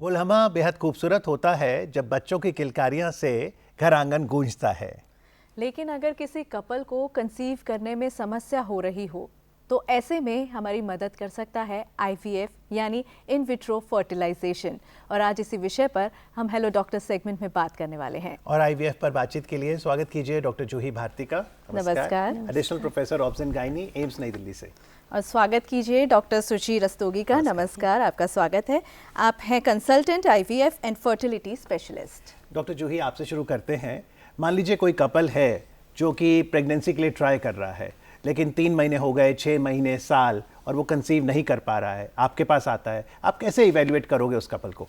वो लम्हा बेहद खूबसूरत होता है जब बच्चों की किलकारियां से घर आंगन गूंजता है। लेकिन अगर किसी कपल को कंसीव करने में समस्या हो रही हो तो ऐसे में हमारी मदद कर सकता है आईवीएफ यानी इन विट्रो फर्टिलाइजेशन। और आज इसी विषय पर हम हेलो डॉक्टर सेगमेंट में बात करने वाले हैं। और आईवीएफ पर बातचीत के लिए स्वागत कीजिए डॉक्टर जूही भारती का। नमस्कार। Additional professor obs gynae, AIIMS New Delhi से। और स्वागत कीजिए डॉक्टर सुची रस्तोगी का। नमस्कार, आपका स्वागत है। आप हैं consultant IVF and fertility specialist. Doctor Juhi, आपसे शुरू करते हैं। मान लीजिए कोई कपल है जो कि प्रेगनेंसी के लिए ट्राई कर रहा है, लेकिन 3 महीने हो गए, 6 महीने, साल, और वो कंसीव नहीं कर पा रहा है, आपके पास आता है, आप कैसे इवेल्युएट करोगे उस कपल को?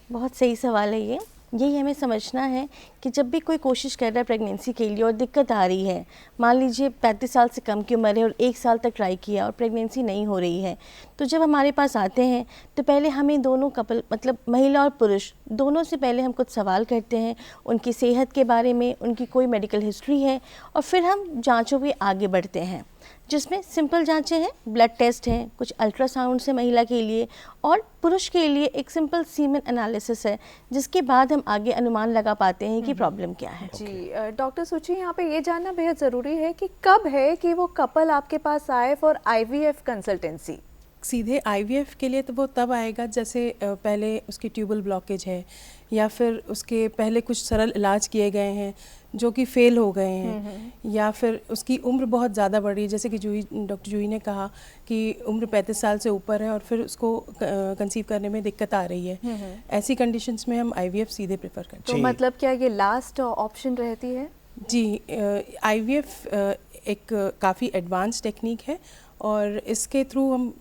बहुत सही सवाल है ये। यही हमें समझना है कि जब भी कोई कोशिश कर रहा है प्रेगनेंसी के लिए और दिक्कत आ रही है, मान लीजिए 35 साल से कम की उम्र है और 1 साल तक ट्राई किया और प्रेगनेंसी नहीं हो रही है, तो जब हमारे पास आते हैं तो पहले हमें दोनों कपल मतलब महिला और पुरुष दोनों से पहले हम कुछ सवाल करते हैं उनकी सेहत के बारे में, उनकी कोई मेडिकल हिस्ट्री है, और फिर हम जाँचों पे आगे बढ़ते हैं जिसमें सिंपल जांचें हैं, ब्लड टेस्ट हैं, कुछ अल्ट्रासाउंड है महिला के लिए, और पुरुष के लिए एक सिंपल सीमेन एनालिसिस है, जिसके बाद हम आगे अनुमान लगा पाते हैं कि प्रॉब्लम क्या है। जी डॉक्टर सुची, यहाँ पे ये जानना बेहद ज़रूरी है कि कब है कि वो कपल आपके पास आए फॉर आईवीएफ कंसल्टेंसी। सीधे आईवीएफ के लिए तो वो तब आएगा जैसे पहले उसकी ट्यूबल ब्लॉकेज है या फिर उसके पहले कुछ सरल इलाज किए गए हैं जो कि फेल हो गए हैं, या फिर उसकी उम्र बहुत ज़्यादा बढ़ रही है, जैसे कि डॉक्टर जूही ने कहा कि उम्र 35 साल से ऊपर है और फिर उसको कंसीव करने में दिक्कत आ रही है। ऐसी कंडीशंस में हम आईवीएफ सीधे प्रेफर करते हैं। तो मतलब क्या ये लास्ट ऑप्शन रहती है? जी, आईवीएफ एक काफ़ी एडवांस टेक्निक है और इसके थ्रू हम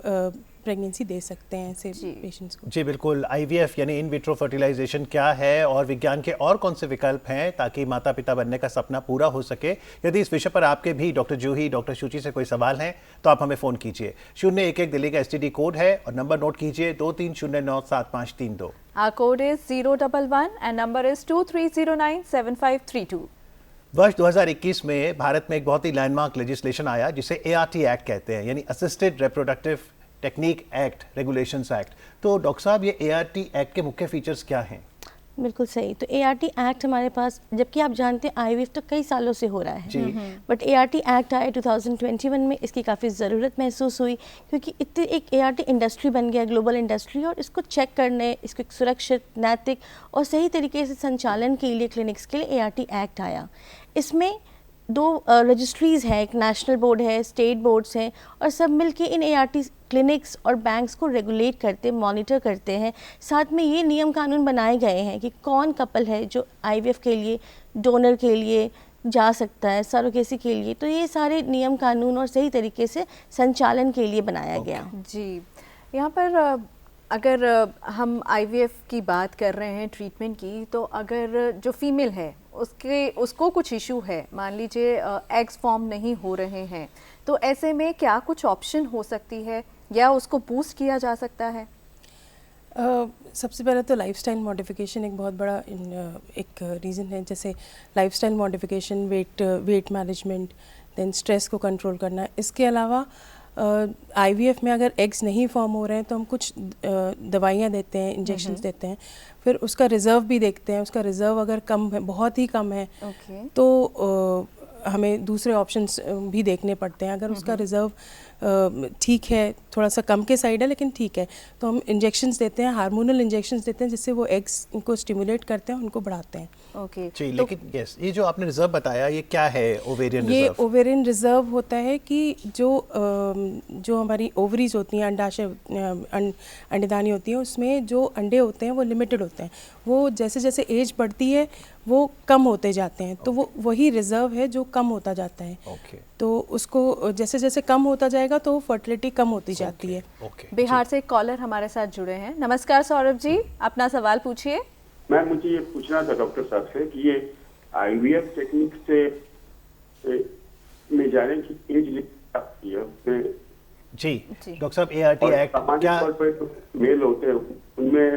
प्रेगनेंसी दे सकते हैं ऐसे पेशेंट्स को। जी बिल्कुल। आईवीएफ यानी इन विट्रो फर्टिलाइजेशन क्या है और विज्ञान के और कौन से विकल्प हैं ताकि माता पिता बनने का सपना पूरा हो सके? यदि इस विषय पर आपके भी डॉक्टर जूही, डॉक्टर शुचि से कोई सवाल हैं तो आप हमें फ़ोन कीजिए। 011 दिल्ली का एसटीडी कोड है और नंबर नोट कीजिए 23097532। Our code is 011 and number is 23097532। वर्ष 2021 में भारत में एक बहुत ही लैंडमार्क लेजिस्लेशन आया जिसे एआरटी एक्ट कहते हैं, यानी assisted reproductive technique act, regulations act. तो डॉक्टर साहब, ये एआरटी एक्ट के मुख्य फीचर्स क्या हैं? बिल्कुल सही। तो एआरटी एक्ट हमारे पास, जबकि आप जानते हैं आईवीएफ तो कई सालों से हो रहा है, बट एआरटी एक्ट आया 2021 में। इसकी काफ़ी ज़रूरत महसूस हुई क्योंकि इतनी एक एआरटी इंडस्ट्री बन गया, ग्लोबल इंडस्ट्री, और इसको चेक करने, इसको एक सुरक्षित, नैतिक और सही तरीके से संचालन के लिए क्लिनिक्स के लिए एआरटी एक्ट आया। इसमें 2 रजिस्ट्रीज़ हैं, एक नेशनल बोर्ड है, स्टेट बोर्ड्स हैं, और सब मिलके इन एआरटी क्लिनिक्स और बैंक्स को रेगुलेट करते, मॉनिटर करते हैं। साथ में ये नियम कानून बनाए गए हैं कि कौन कपल है जो आईवीएफ के लिए, डोनर के लिए जा सकता है, सरोगेसी के लिए। तो ये सारे नियम कानून और सही तरीके से संचालन के लिए बनाया गया। जी, यहाँ पर अगर हम आईवीएफ की बात कर रहे हैं ट्रीटमेंट की, तो अगर जो फीमेल है उसको कुछ इशू है, मान लीजिए एग्स फॉर्म नहीं हो रहे हैं, तो ऐसे में क्या कुछ ऑप्शन हो सकती है या उसको बूस्ट किया जा सकता है? सबसे पहले तो लाइफस्टाइल मॉडिफिकेशन एक बहुत बड़ा एक रीज़न है, जैसे lifestyle modification, weight management, then stress को कंट्रोल करना। इसके अलावा आईवीएफ में अगर एग्स नहीं फॉर्म हो रहे हैं तो हम कुछ दवाइयाँ देते हैं, इंजेक्शंस देते हैं, फिर उसका रिज़र्व भी देखते हैं। उसका रिज़र्व अगर कम है, बहुत ही कम है, तो हमें दूसरे ऑप्शंस भी देखने पड़ते हैं। अगर उसका रिज़र्व ठीक है, थोड़ा सा कम के साइड है लेकिन ठीक है, तो हम इंजेक्शंस देते हैं, हार्मोनल इंजेक्शंस देते हैं, जिससे वो एग्स को स्टिमुलेट करते हैं, उनको बढ़ाते हैं। ओके जी, लेकिन यस, ये जो आपने रिजर्व बताया, ये क्या है? Ovarian reserve? ये ओवेरियन रिजर्व होता है कि जो हमारी ओवरीज होती हैं, अंडाशय, अंडेदानी होती है, उसमें जो अंडे होते हैं वो लिमिटेड होते हैं। वो जैसे जैसे एज बढ़ती है वो कम होते जाते हैं, तो वो वही रिजर्व है जो कम होता जाता है। तो उसको जैसे जैसे कम होता जाएगा तो फर्टिलिटी कम होती जाती है। बिहार से एक कॉलर हमारे साथ जुड़े हैं। नमस्कार सौरभ जी, अपना सवाल पूछिए। मैम, मुझे ये पूछना था डॉक्टर साहब से कि ये आईवीएफ टेक्निक से में जाने की एज लिमिट आती है उसमें? जी डॉक्टर साहब, एआरटी एक्ट क्या? तौर पर मेल होते हैं उनमें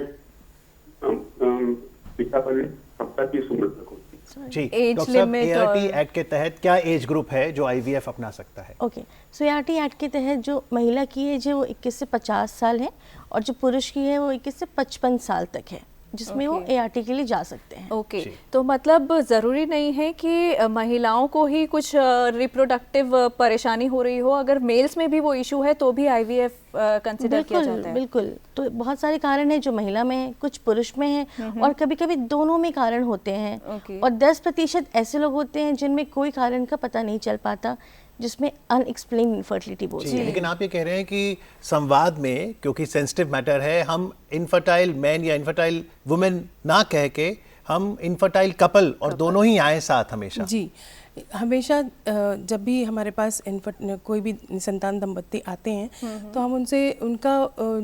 पिता पर कब तक की उम्र तक होती है? जी Age डॉक्टर साहब, limit ART और- एक्ट के तहत क्या एज ग्रुप है जो IVF अपना सकता है? ओके, सो ART एक्ट के तहत जो महिला की एज है वो 21 से 50 साल है और जो पुरुष की है वो 21 से 55 साल तक है, जिसमें वो Okay. ART के लिए जा सकते हैं। ओके जी। तो मतलब ज़रूरी नहीं है कि महिलाओं को ही कुछ रिप्रोडक्टिव परेशानी हो रही हो, अगर मेल्स में भी वो इशू है तो भी IVF कंसिडर किया बिल्कुल जाता है। बिल्कुल, तो बहुत सारे कारण हैं जो महिला में है, कुछ पुरुष में है और कभी कभी दोनों में कारण होते हैं। Okay. और 10% ऐसे लोग होते हैं जिनमें कोई कारण का पता नहीं चल पाता, जिसमें अनएक्सप्लेन इनफर्टिलिटी बोलते जी, हैं। लेकिन आप ये कह रहे हैं कि संवाद में, क्योंकि सेंसिटिव मैटर है, हम इनफर्टाइल मैन या इनफर्टाइल वुमेन ना कह के हम इनफर्टाइल कपल और दोनों ही आए साथ हमेशा। जी, हमेशा जब भी हमारे पास कोई भी निसंतान दंपत्ति आते हैं तो हम उनसे उनका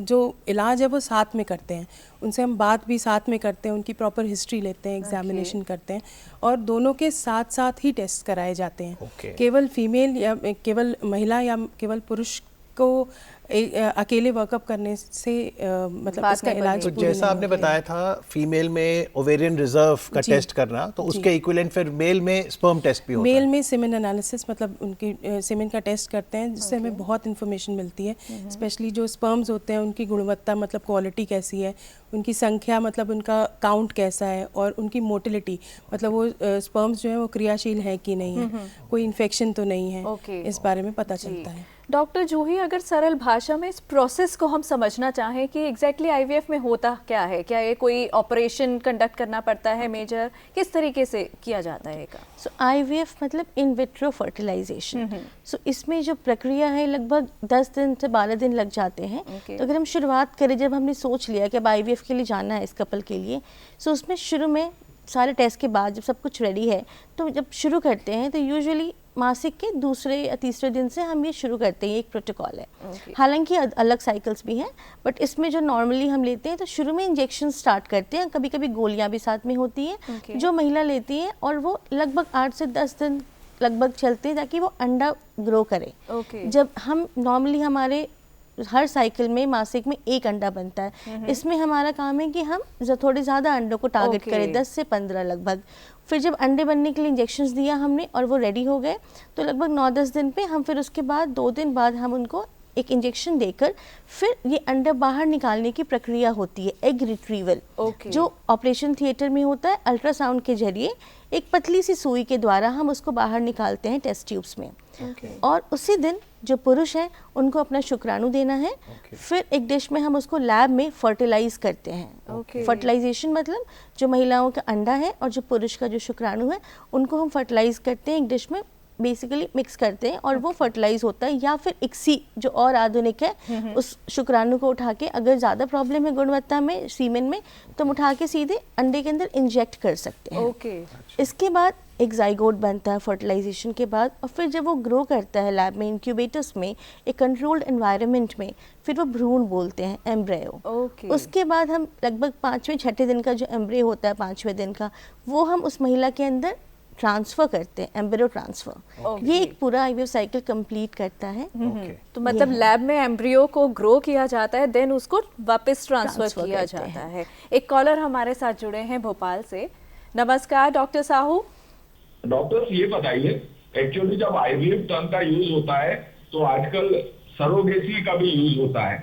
जो इलाज है वो साथ में करते हैं, उनसे हम बात भी साथ में करते हैं, उनकी प्रॉपर हिस्ट्री लेते हैं, एग्जामिनेशन करते हैं और दोनों के साथ साथ ही टेस्ट कराए जाते हैं। Okay. केवल फीमेल या केवल महिला या केवल पुरुष को अकेले वर्कअप करने से मतलब बात उसका नहीं इलाज तो बनेगी। पूरी जैसा नहीं आपने होती है। बताया था फीमेल में ओवेरियन रिजर्व का जी। टेस्ट करना, तो उसके इक्विवेलेंट फिर मेल में स्पर्म टेस्ट भी होता मेल है। में सीमेन एनालिसिस मतलब उनकी सीमेन का टेस्ट करते हैं, जिससे हमें बहुत इन्फॉर्मेशन मिलती है, स्पेशली जो स्पर्म्स होते हैं उनकी गुणवत्ता मतलब क्वालिटी कैसी है, उनकी संख्या मतलब उनका काउंट कैसा है और उनकी मोटिलिटी मतलब वो स्पर्म्स जो है वो क्रियाशील है कि नहीं है, कोई इन्फेक्शन तो नहीं है, Okay. इस बारे में पता चलता है। डॉक्टर जूही, अगर सरल भाषा में इस प्रोसेस को हम समझना चाहें कि एग्जैक्टली IVF में होता क्या है, क्या ये कोई ऑपरेशन कंडक्ट करना पड़ता है मेजर, किस तरीके से किया जाता है का? सो IVF मतलब इन विट्रो फर्टिलाइजेशन। सो इसमें जो प्रक्रिया है लगभग 10 दिन से 12 दिन लग जाते हैं। Okay. तो अगर हम शुरुआत करें, जब हमने सोच लिया कि अब IVF के लिए जाना है इस कपल के लिए, सो उसमें शुरू में सारे टेस्ट के बाद जब सब कुछ रेडी है तो जब शुरू करते हैं तो यूजुअली मासिक के दूसरे या तीसरे दिन से हम ये शुरू करते हैं, एक प्रोटोकॉल है। Okay. हालांकि अलग साइकिल्स भी हैं, बट इसमें जो नॉर्मली हम लेते हैं तो शुरू में इंजेक्शन स्टार्ट करते हैं, कभी कभी गोलियां भी साथ में होती हैं Okay. जो महिला लेती है और वो लगभग 8 से 10 दिन लगभग चलते हैं ताकि वो अंडा ग्रो करे। Okay. जब हम नॉर्मली हमारे हर साइकिल में मासिक में एक अंडा बनता है, इसमें हमारा काम है कि हम थोड़े ज़्यादा अंडों को टारगेट Okay. करें, 10 से 15 लगभग। फिर जब अंडे बनने के लिए इंजेक्शंस दिया हमने और वो रेडी हो गए तो लगभग 9-10 दिन पे हम फिर उसके बाद 2 दिन बाद हम उनको एक इंजेक्शन देकर फिर ये अंडा बाहर निकालने की प्रक्रिया होती है, एग रिट्रीवल। Okay. जो ऑपरेशन थिएटर में होता है, अल्ट्रासाउंड के जरिए एक पतली सी सुई के द्वारा हम उसको बाहर निकालते हैं टेस्ट ट्यूब्स में। और उसी दिन जो पुरुष हैं उनको अपना शुक्राणु देना है। फिर एक डिश में हम उसको लैब में फर्टिलाइज करते हैं। Okay. फर्टिलाइजेशन मतलब जो महिलाओं का अंडा है और जो पुरुष का जो शुक्राणु है उनको हम फर्टिलाइज करते हैं, एक डिश में बेसिकली मिक्स करते हैं और वो फर्टिलाइज होता है। या फिर इक्सी जो और आधुनिक है, उस शुक्राणु को उठा के अगर ज़्यादा प्रॉब्लम है गुणवत्ता में सीमेन में तो हम उठा के सीधे अंडे के अंदर इंजेक्ट कर सकते हैं। ओके। इसके बाद एक जाइगोट बनता है फर्टिलाइजेशन के बाद, और फिर जब वो ग्रो करता है लैब में इंक्यूबेटर्स में एक कंट्रोल्ड एनवायरनमेंट में, फिर वो भ्रूण बोलते हैं, एम्ब्रियो। ओके। उसके बाद हम लगभग 5वें-6ठे दिन का जो एम्ब्रियो होता है 5वें दिन का, वो हम उस महिला के अंदर ट्रांसफ़र करते हैं, एम्ब्रियो ट्रांसफ़र। Okay. ये एक पूरा IVF साइकिल कंप्लीट करता है। ओके। तो मतलब लैब में एम्ब्रियो को ग्रो किया जाता है, देन उसको वापस ट्रांसफर Transfer किया करते जाता हैं। है। एक कॉलर हमारे साथ जुड़े हैं भोपाल से। नमस्कार डॉक्टर साहू। डॉक्टर ये बताइए, एक्चुअली जब आईवीएफ टर्म का यूज होता है तो आजकल सरोगेसी का भी यूज होता है।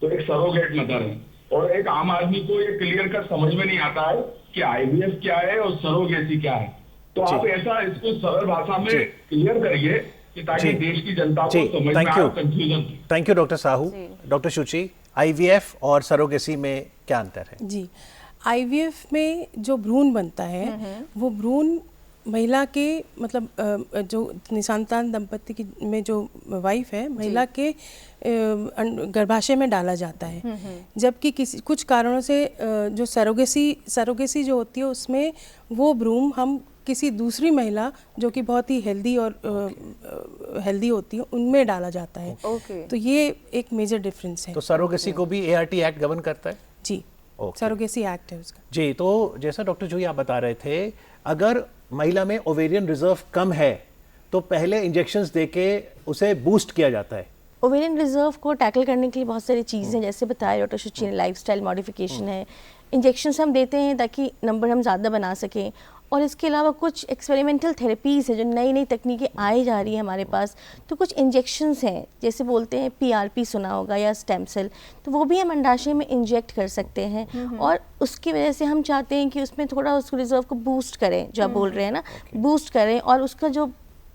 तो एक सरोगेट मदर है और एक आम आदमी को ये क्लियर कट समझ में नहीं आता है कि आईवीएफ क्या है और सरोगेसी क्या है। तो आप ऐसा इसको सरल भाषा में क्लियर करिए कि ताकि जी। देश की जनता जी, को समझ में thank आए, you. Confusion. Thank you doctor Sahu. Doctor Shuchi, IVF और सरोगेसी में क्या अंतर है? जी, आईवीएफ में जो भ्रूण बनता है वो भ्रूण महिला के मतलब जो निसंतान दंपत्ति की में जो वाइफ है महिला के गर्भाशय में डाला जाता है। जबकि कुछ कारणों से जो सरोगेसी जो होती है उसमें वो भ्रूण हम किसी दूसरी महिला जो कि बहुत ही हेल्दी और हेल्दी होती है उनमें डाला जाता है। ओके। तो ये एक मेजर डिफरेंस है। तो सरोगेसी को भी ART एक्ट गवर्न करता है? जी, ओके। सरोगेसी एक्ट है उसका। जी, तो जैसा डॉक्टर जूही आप बता रहे थे, अगर महिला में ओवेरियन रिजर्व कम है तो पहले इंजेक्शंस देके उसे बूस्ट किया जाता है। ओवेरियन रिजर्व को टैकल करने के लिए बहुत सारी चीज़ें जैसे बताया डॉक्टर शुचि ने, लाइफस्टाइल मॉडिफिकेशन है, इंजेक्शंस हम देते हैं ताकि नंबर हम ज़्यादा बना सकें, और इसके अलावा कुछ एक्सपेरिमेंटल थेरेपीज़ है जो नई नई तकनीकें आई जा रही है हमारे पास। तो कुछ इंजेक्शंस हैं, जैसे बोलते हैं PRP सुना होगा या स्टेम सेल, तो वो भी हम अंडाशय में इंजेक्ट कर सकते हैं और उसकी वजह से हम चाहते हैं कि उसमें थोड़ा उस रिजर्व को बूस्ट करें, जो आप बोल रहे हैं ना, बूस्ट करें और उसका जो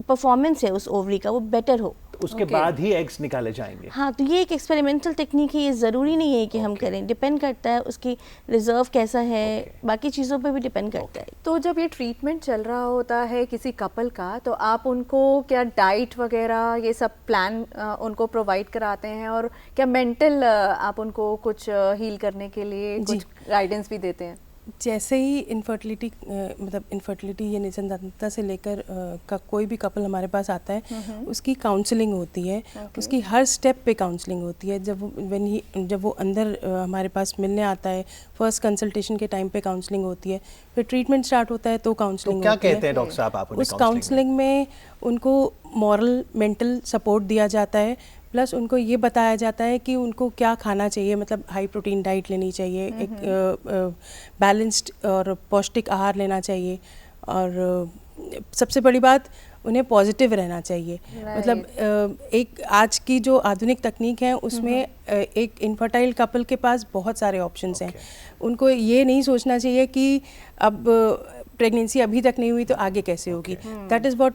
परफॉर्मेंस है उस ओवरी का वो बेटर हो। उसके बाद ही एग्स निकाले जाएंगे। हाँ, तो ये एक एक्सपेरिमेंटल टेक्निक है, ये ज़रूरी नहीं है कि हम करें, डिपेंड करता है उसकी रिजर्व कैसा है, बाकी चीज़ों पे भी डिपेंड करता है। तो जब ये ट्रीटमेंट चल रहा होता है किसी कपल का, तो आप उनको क्या डाइट वगैरह ये सब प्लान उनको प्रोवाइड कराते हैं, और क्या मेंटल आप उनको कुछ हील करने के लिए कुछ गाइडेंस भी देते हैं? जैसे ही इनफर्टिलिटी मतलब इनफर्टिलिटी या निसंतानता से लेकर का कोई भी कपल हमारे पास आता है, उसकी काउंसलिंग होती है, उसकी हर स्टेप पे काउंसलिंग होती है। जब वो अंदर हमारे पास मिलने आता है, फर्स्ट कंसल्टेशन के टाइम पे काउंसलिंग होती है, फिर ट्रीटमेंट स्टार्ट होता है तो काउंसलिंग क्या होती है। कहते हैं डॉक्टर साहब आप उन्हें उस काउंसलिंग में उनको मॉरल मेंटल सपोर्ट दिया जाता है, प्लस उनको ये बताया जाता है कि उनको क्या खाना चाहिए, मतलब हाई प्रोटीन डाइट लेनी चाहिए, एक बैलेंस्ड और पौष्टिक आहार लेना चाहिए, और सबसे बड़ी बात उन्हें पॉजिटिव रहना चाहिए। मतलब एक आज की जो आधुनिक तकनीक है उसमें एक इनफर्टाइल कपल के पास बहुत सारे ऑप्शंस हैं। उनको ये नहीं सोचना चाहिए कि अब प्रेगनेंसी अभी तक नहीं हुई तो आगे कैसे होगी। दैट इज़ व्हाट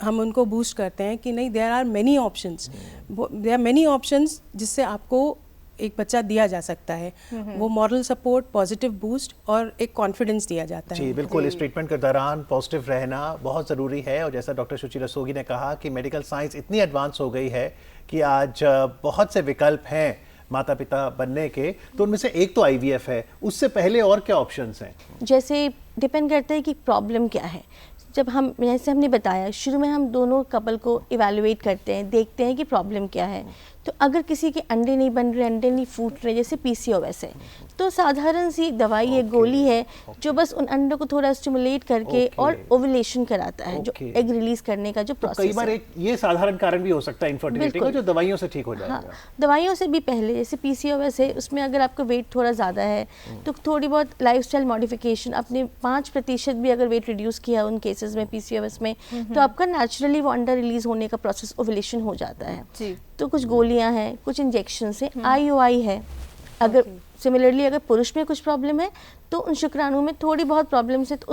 हम उनको बूस्ट करते हैं कि नहीं, there are many options, there are many options जिससे आपको एक बच्चा दिया जा सकता है। वो मॉरल सपोर्ट, पॉजिटिव बूस्ट और एक कॉन्फिडेंस दिया जाता है। जी बिल्कुल, इस ट्रीटमेंट के दौरान पॉजिटिव रहना बहुत ज़रूरी है। और जैसा डॉक्टर शुचि रस्तोगी ने कहा कि मेडिकल साइंस इतनी एडवांस हो गई है कि आज बहुत से विकल्प हैं माता पिता बनने के, तो उनमें से एक तो IVF है, उससे पहले और क्या ऑप्शंस हैं? जैसे डिपेंड करता है कि प्रॉब्लम क्या है। जब हम, जैसे हमने बताया शुरू में, हम दोनों कपल को इवैल्यूएट करते हैं, देखते हैं कि प्रॉब्लम क्या है। तो अगर किसी के अंडे नहीं बन रहे, अंडे नहीं फूट रहे, जैसे PCOS है, तो साधारण सी एक दवाई है, गोली है, जो बस उन अंडों को थोड़ा स्टिमुलेट करके और ओवुलेशन कराता है, जो एग रिलीज करने का जो प्रोसेस है। कई बार एक ये साधारण कारण भी हो सकता है इनफर्टिलिटी का, जो दवाइयों से ठीक हो जाएगा। हाँ, दवाइयों से भी पहले, जैसे PCOS है, उसमें अगर आपका वेट थोड़ा ज़्यादा है तो थोड़ी बहुत लाइफस्टाइल मॉडिफिकेशन, अपने 5% भी अगर वेट रिड्यूस किया उन केसेस में PCOS में, तो आपका नेचुरली वो अंडर रिलीज होने का प्रोसेस ओवुलेशन हो जाता है। तो कुछ गोलियां हैं, कुछ इंजेक्शंस हैं, IUI है। अगर सिमिलरली अगर पुरुष में कुछ प्रॉब्लम है तो उन शुक्राणुओं में थोड़ी बहुत प्रॉब्लम्स है, तो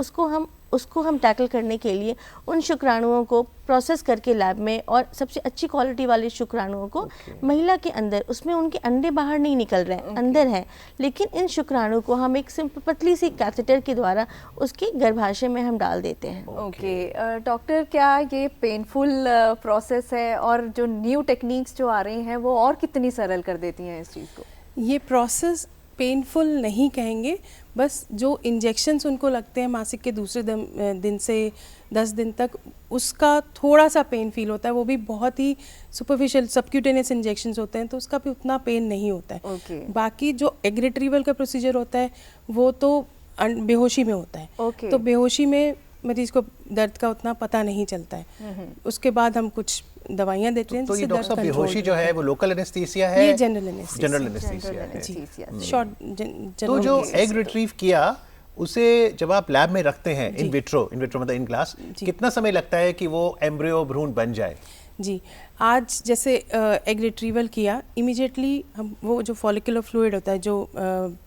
उसको हम टैकल करने के लिए उन शुक्राणुओं को प्रोसेस करके लैब में, और सबसे अच्छी क्वालिटी वाले शुक्राणुओं को महिला के अंदर, उसमें उनके अंडे बाहर नहीं निकल रहे हैं, अंदर हैं, लेकिन इन शुक्राणु को हम एक सिंपल पतली सी कैथेटर के द्वारा उसके गर्भाशय में हम डाल देते हैं। ओके डॉक्टर, क्या ये पेनफुल प्रोसेस है, और जो न्यू टेक्निक्स जो आ रही हैं वो और कितनी सरल कर देती हैं इस चीज़ को? ये प्रोसेस पेनफुल नहीं कहेंगे, बस जो इंजेक्शन्स उनको लगते हैं मासिक के दूसरे दिन से 10 दिन तक, उसका थोड़ा सा पेन फील होता है, वो भी बहुत ही सुपरफिशियल सबक्यूटेनियस इंजेक्शंस होते हैं, तो उसका भी उतना पेन नहीं होता है। बाकी जो एग रिट्रीवल का प्रोसीजर होता है वो तो बेहोशी में होता है। तो बेहोशी में मरीज को दर्द का उतना पता नहीं चलता है। उसके बाद हम कुछ दवाइयाँ देते हैं। तो ये डॉक्टर साहब बेहोशी जो है वो लोकल एनेस्थीसिया है? ये जनरल एनेस्थीसिया है। तो जो एग रिट्रीव किया उसे जब आप लैब में रखते हैं इन विट्रो मतलब इन ग्लास, कितना समय लगता है कि वो एम्ब्रियो भ्रूण बन जाए? जी, आज जैसे एग रिट्रीवल किया, इमीडिएटली हम वो जो फॉलिकुलर फ्लूइड होता है, जो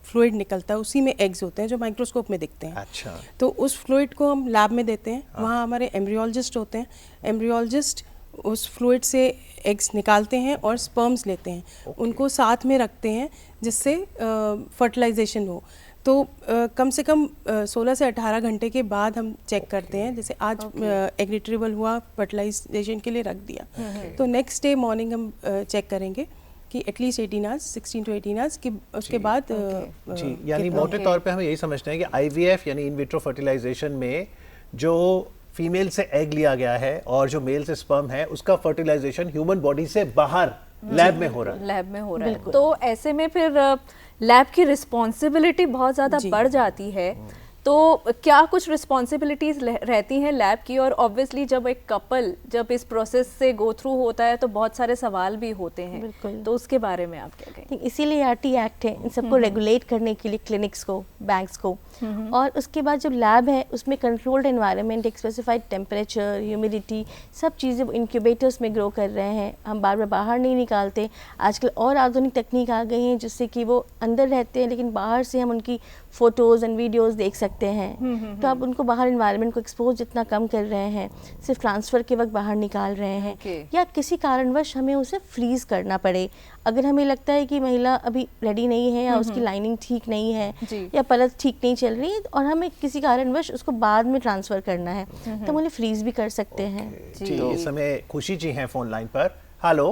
फ्लूइड निकलता है, उसी में एग्स होते हैं जो माइक्रोस्कोप में दिखते हैं। अच्छा। तो उस फ्लूइड को हम लैब में देते हैं। वहाँ हमारे एम्ब्रियोलॉजिस्ट होते हैं। एम्ब्रियोलॉजिस्ट उस फ्लूइड से एग्स निकालते हैं और स्पर्म्स लेते हैं, उनको साथ में रखते हैं जिससे फर्टिलाइजेशन हो। तो कम से कम 16 से 18 घंटे के बाद हम चेक करते हैं। जैसे आज एग रिट्रीवल हुआ, फर्टिलाइजेशन के लिए रख दिया, तो नेक्स्ट डे मॉर्निंग हम चेक करेंगे कि एटलीस्ट 18 आवर्स, 16 to 18 आवर्स कि उसके बाद जी, यानी मोटे तौर पे हम यही समझते हैं कि IVF यानी इन विट्रो फर्टिलाइजेशन में जो फीमेल से एग लिया गया है और जो मेल से स्पर्म है, उसका फर्टिलाइजेशन ह्यूमन बॉडी से बाहर लैब में हो रहा है। लैब में हो रहा है। तो ऐसे में फिर लैब की रिस्पॉन्सिबिलिटी बहुत ज़्यादा बढ़ जाती है। तो क्या कुछ रिस्पॉन्सिबिलिटीज़ रहती हैं लैब की, और ऑब्वियसली जब एक कपल जब इस प्रोसेस से गो थ्रू होता है तो बहुत सारे सवाल भी होते हैं, बिल्कुल। तो उसके बारे में आप क्या कहेंगे? इसीलिए आरटी एक्ट है इन सबको रेगुलेट करने के लिए, क्लिनिक्स को, बैंक्स को। और उसके बाद जब लैब है उसमें कंट्रोल्ड एनवायरनमेंट, एक स्पेसिफाइड टेम्परेचर, ह्यूमिडिटी, सब चीज़ें इंक्यूबेटर्स में ग्रो कर रहे हैं। हम बार बार बाहर नहीं निकालते। आजकल और आधुनिक तकनीक आ गई हैं जिससे कि वो अंदर रहते हैं लेकिन बाहर से हम उनकी फ़ोटोज़ एंड वीडियोज़ देख सकते हैं। तो आप उनको बाहर इन्वायरमेंट को एक्सपोज जितना कम कर रहे हैं, सिर्फ ट्रांसफ़र के वक्त बाहर निकाल रहे हैं, या किसी कारणवश हमें उसे फ्रीज़ करना पड़े, अगर हमें लगता है कि महिला अभी रेडी नहीं है या उसकी लाइनिंग ठीक नहीं है या परत ठीक नहीं चल रही है और हमें किसी कारणवश उसको बाद में ट्रांसफ़र करना है तो हम उन्हें फ्रीज़ भी कर सकते हैं। जी, इस समय खुशी जी हैं फ़ोन लाइन पर। हेलो।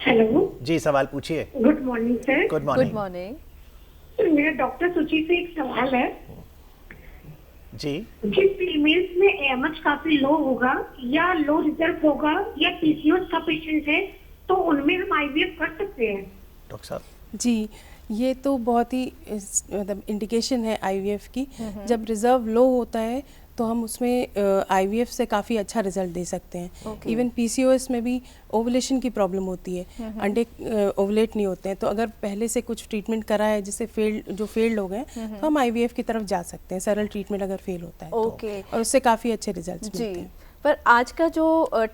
हेलो जी, सवाल पूछिए। Good morning sir. Good morning. Good morning. मेरा डॉक्टर सुची से एक सवाल है जी कि फीमेल्स में एएमएच काफी लो होगा या लो रिजल्ट होगा या पीसीओएस का पेशेंट है तो उनमें हम आईवीएफ कर सकते हैं? डॉक्टर साहब। जी, ये तो बहुत ही मतलब इंडिकेशन है आईवीएफ की। जब रिजर्व लो होता है तो हम उसमें आईवीएफ से काफ़ी अच्छा रिजल्ट दे सकते हैं। इवन पीसीओएस में भी ओवुलेशन की प्रॉब्लम होती है, अंडे ओवुलेट नहीं होते हैं, तो अगर पहले से कुछ ट्रीटमेंट करा है जिससे फेल्ड हो गए तो हम आईवीएफ की तरफ जा सकते हैं, सरल ट्रीटमेंट अगर फेल होता है तो, और उससे काफ़ी अच्छे रिजल्ट्स मिलते हैं। पर आज का जो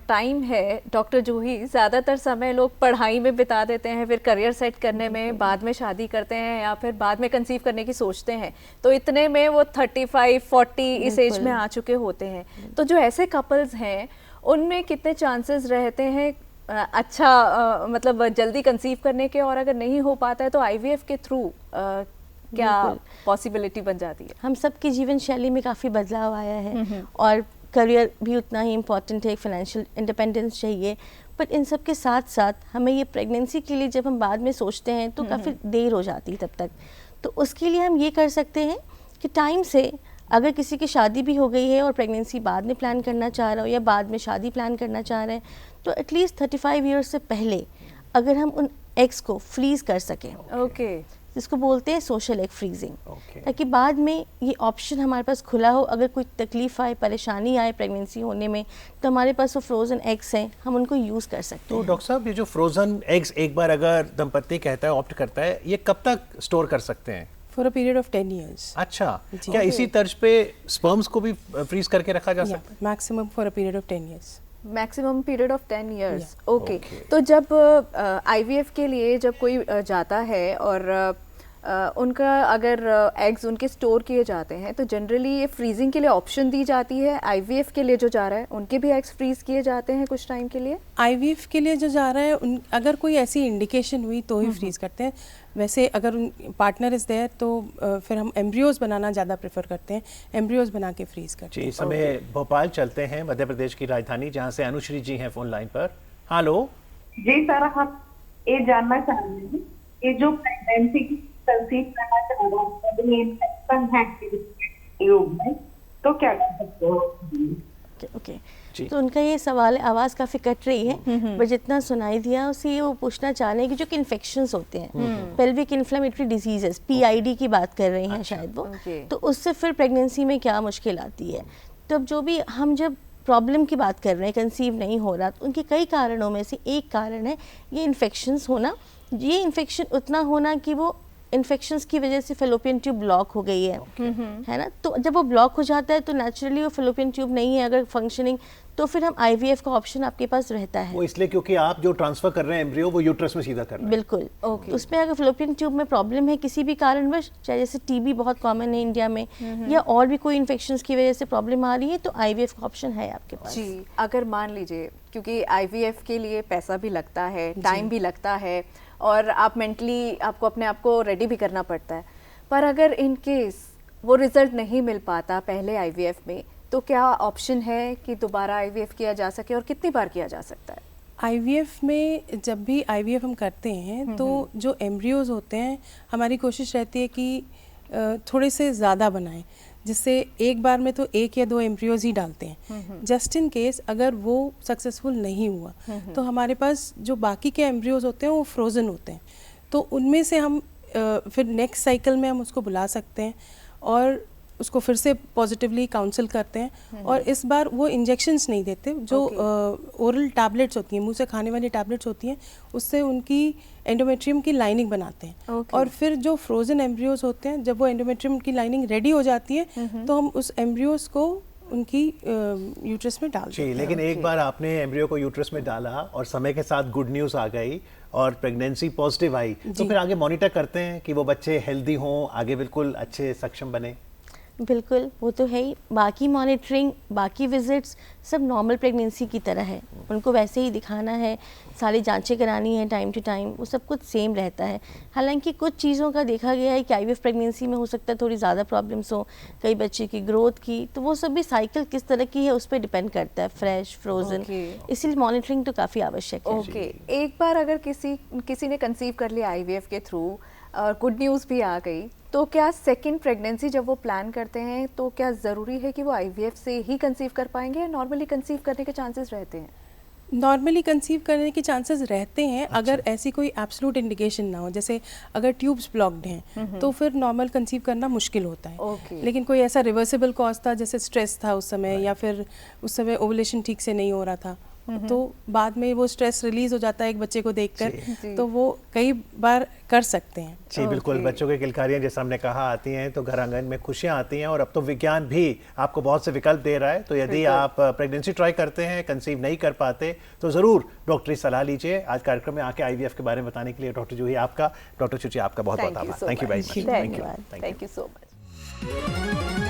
टाइम है डॉक्टर जूही, ज़्यादातर समय लोग पढ़ाई में बिता देते हैं, फिर करियर सेट करने में, बाद में शादी करते हैं या फिर बाद में कंसीव करने की सोचते हैं, तो इतने में वो 35-40 इस एज में आ चुके होते हैं। तो जो ऐसे कपल्स हैं उनमें कितने चांसेस रहते हैं मतलब जल्दी कंसीव करने के, और अगर नहीं हो पाता है तो आईवीएफ के थ्रू क्या पॉसिबिलिटी बन जाती है? हम सबकी जीवन शैली में काफ़ी बदलाव आया है और करियर भी उतना ही इम्पॉर्टेंट है, फाइनेंशियल इंडिपेंडेंस चाहिए, पर इन सब के साथ साथ हमें ये प्रेगनेंसी के लिए जब हम बाद में सोचते हैं तो काफ़ी देर हो जाती है तब तक। तो उसके लिए हम ये कर सकते हैं कि टाइम से, अगर किसी की शादी भी हो गई है और प्रेगनेंसी बाद में प्लान करना चाह रहा हो या बाद में शादी प्लान करना चाह रहे हैं, तो एटलीस्ट 35 ईयर्स से पहले अगर हम उन एग्स को फ्रीज़ कर सकें, जिसको बोलते हैं सोशल एग फ्रीजिंग, ताकि बाद में ये ऑप्शन हमारे पास खुला हो, अगर कोई तकलीफ आए, परेशानी आए प्रेगनेंसी होने में, तो हमारे पास वो फ्रोज़न एग्स हैं, हम उनको यूज़ कर सकते हैं। तो डॉक्टर साहब, ये जो फ्रोज़न एग्स एक बार अगर दंपत्ति कहता है, ऑप्ट करता है, ये कब तक स्टोर कर सकते हैं? For a period of 10 years. अच्छा, क्या इसी तर्ज पे स्पर्म्स को भी फ्रीज करके रखा जा सकता है? Maximum for a period of 10 years. Maximum period of 10 years. Okay. तो जब आईवीएफ के लिए जब कोई जाता है और उनका अगर एग्स उनके स्टोर किए जाते हैं, तो जनरली ये फ्रीजिंग के लिए ऑप्शन दी जाती है। आईवीएफ के लिए जो जा रहा है उनके भी एग्स फ्रीज किए जाते हैं कुछ टाइम के लिए? आईवीएफ के लिए जो जा रहा है अगर कोई ऐसी इंडिकेशन हुई तो ही फ्रीज करते हैं। वैसे अगर पार्टनर इज देयर तो फिर हम एम्ब्रियोज बनाना ज़्यादा प्रेफर करते हैं, एम्ब्रियोज बना के फ्रीज करते हैं। इस समय भोपाल चलते हैं, मध्य प्रदेश की राजधानी, जहाँ से अनुश्री जी हैं फोन लाइन पर। हेलो जी सर, हम ये जानना चाह रहे हैं, ये जो प्रेगनेंसी की कंसीव करना चाह रहा है, इन्फेक्शन है ट्यूब में, तो क्या कर सकते हो? ओके, तो उनका ये सवाल है, आवाज़ काफ़ी कट रही है पर जितना सुनाई दिया उससे ये वो पूछना चाह रहे हैं कि जो कि इन्फेक्शंस होते हैं, पेल्विक इन्फ्लेमेटरी डिजीजेस, पीआईडी की बात कर रही हैं शायद वो, तो उससे फिर प्रेगनेंसी में क्या मुश्किल आती है। तब जो भी हम जब प्रॉब्लम की बात कर रहे हैं, कंसीव नहीं हो रहा, तो उनके कई कारणों में से एक कारण है ये इन्फेक्शंस होना। ये इन्फेक्शन उतना होना कि वो इन्फेक्शंस की वजह से फेलोपियन ट्यूब ब्लॉक हो गई है ना, तो जब वो ब्लॉक हो जाता है तो नेचुरली वो फेलोपियन ट्यूब नहीं है अगर फंक्शनिंग, तो फिर हम आईवीएफ का ऑप्शन आपके पास रहता है। वो इसलिए क्योंकि आप जो ट्रांसफर कर रहे हैं एम्ब्रियो वो यूट्रस में सीधा कर रहे हैं। बिल्कुल। तो उसमें अगर फेलोपियन ट्यूब में प्रॉब्लम है किसी भी कारणवश, चाहे जैसे टीबी बहुत कॉमन है इंडिया में, या और भी कोई इन्फेक्शंस की वजह से प्रॉब्लम आ रही है, तो आईवीएफ का ऑप्शन है आपके पास। जी, अगर मान लीजिए, क्योंकि आईवीएफ के लिए पैसा भी लगता है, टाइम भी लगता है, और आप मेंटली आपको अपने आप को रेडी भी करना पड़ता है, पर अगर इन केस वो रिजल्ट नहीं मिल पाता पहले आईवीएफ में, तो क्या ऑप्शन है कि दोबारा आईवीएफ किया जा सके और कितनी बार किया जा सकता है? आईवीएफ में जब भी आईवीएफ हम करते हैं तो जो एम्ब्रियोज होते हैं, हमारी कोशिश रहती है कि थोड़े से ज़्यादा बनाएं, जिससे एक बार में तो 1 या 2 एम्ब्रियोज ही डालते हैं। जस्ट इन केस अगर वो सक्सेसफुल नहीं हुआ तो हमारे पास जो बाकी के एम्ब्रियोज होते हैं वो फ्रोज़न होते हैं, तो उनमें से हम फिर नेक्स्ट साइकिल में हम उसको बुला सकते हैं। और उसको फिर से पॉजिटिवली काउंसल करते हैं और इस बार वो इंजेक्शंस नहीं देते, जो ओरल टैबलेट्स होती हैं, मुंह से खाने वाली टैबलेट्स होती हैं, उससे उनकी एंडोमेट्रियम की लाइनिंग बनाते हैं। और फिर जो फ्रोजन एम्ब्रियोज होते हैं, जब वो एंडोमेट्रियम की लाइनिंग रेडी हो जाती है तो हम उस एम्ब्रियोज को उनकी यूट्रस में डाल देते हैं। लेकिन एक बार आपने एम्ब्रियो को यूट्रस में डाला और समय के साथ गुड न्यूज़ आ गई और प्रेगनेंसी पॉजिटिव आई, तो फिर आगे मॉनिटर करते हैं कि वो बच्चे हेल्दी हों, आगे बिल्कुल अच्छे सक्षम बने? बिल्कुल, वो तो है ही। बाकी मॉनिटरिंग, बाकी विजिट्स सब नॉर्मल प्रेगनेंसी की तरह है, उनको वैसे ही दिखाना है, सारी जांचें करानी है टाइम टू टाइम, वो सब कुछ सेम रहता है। हालांकि कुछ चीज़ों का देखा गया है कि आईवीएफ प्रेगनेंसी में हो सकता है थोड़ी ज़्यादा प्रॉब्लम्स हो, कई बच्चे की ग्रोथ की, तो वो सब भी साइकिल किस तरह की है उस पर डिपेंड करता है, फ्रेश, फ्रोजन, इसलिए मॉनिटरिंग तो काफ़ी आवश्यक है। एक बार अगर किसी ने कंसीव कर लिया आईवीएफ के थ्रू और गुड न्यूज़ भी आ गई, तो क्या सेकंड प्रेगनेंसी जब वो प्लान करते हैं तो क्या ज़रूरी है कि वो आईवीएफ से ही कंसीव कर पाएंगे या नॉर्मली कंसीव करने के चांसेस रहते हैं? नॉर्मली कंसीव करने के चांसेस रहते हैं। अच्छा। अगर ऐसी कोई एब्सोल्यूट इंडिकेशन ना हो, जैसे अगर ट्यूब्स ब्लॉक्ड हैं तो फिर नॉर्मल कंसीव करना मुश्किल होता है। लेकिन कोई ऐसा रिवर्सिबल कॉज था, जैसे स्ट्रेस था उस समय, या फिर उस समय ओवुलेशन ठीक से नहीं हो रहा था, तो बाद में वो स्ट्रेस रिलीज हो जाता है एक बच्चे को देखकर, तो वो कई बार कर सकते हैं। जी बिल्कुल, बच्चों की किलकारियां जैसा हमने कहा आती हैं तो घर आंगन में खुशियां आती हैं, और अब तो विज्ञान भी आपको बहुत से विकल्प दे रहा है। तो यदि आप प्रेगनेंसी ट्राई करते हैं, कंसीव नहीं कर पाते, तो ज़रूर डॉक्टरी सलाह लीजिए। आज कार्यक्रम में आके आईवीएफ के बारे में बताने के लिए डॉक्टर जूही आपका, डॉक्टर शुचि आपका बहुत बहुत आभार। Thank you very much. Thank you so much.